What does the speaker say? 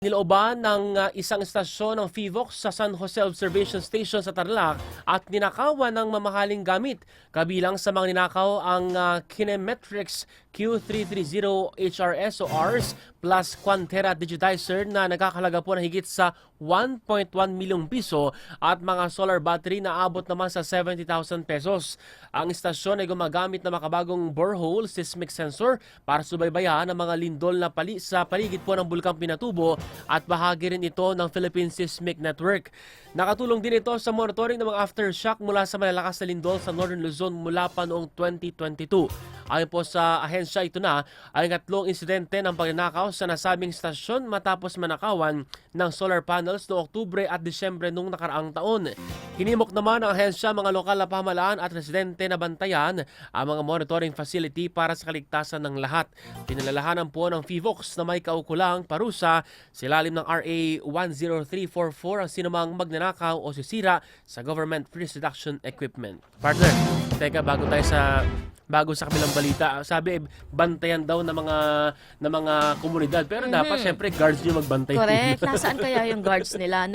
Nilooban ng isang istasyon ng FIVOX sa San Jose Observation Station sa Tarlac at ninakawan ng mamahaling gamit. Kabilang sa mga ninakaw ang Kinemetrix Q330 HRS o RS plus Quantera Digitizer na nagkakahalaga po na higit sa 1.1 milyong piso at mga solar battery na abot naman sa 70,000 pesos. Ang istasyon ay gumagamit ng makabagong borehole seismic sensor para subaybayan ang mga lindol na sa paligid po ng Bulkang Pinatubo at bahagi rin ito ng Philippine Seismic Network. Nakatulong din ito sa monitoring ng mga aftershock mula sa malalakas na lindol sa Northern Luzon mula pa noong 2022. Ayon po sa ahensya, ito na ay 3 insidente ng pagnanakaw sa nasabing stasyon matapos manakawan ng solar panels noong Oktubre at Disyembre noong nakaraang taon. Hinimok naman ng ahensya mga lokal na pamahalaan at residente na bantayan ang mga monitoring facility para sa kaligtasan ng lahat. Pinalalahanan po ng FIVOX na may kaukulang parusa sa ilalim ng RA 10344 ang sinumang magnanakaw o sisira sa government freeze reduction equipment. Partner, teka bago sa kabilang balita, sabi bantayan daw ng mga komunidad pero dapat syempre guards niyo magbantay. Correct. Nasaan kaya yung guards nila?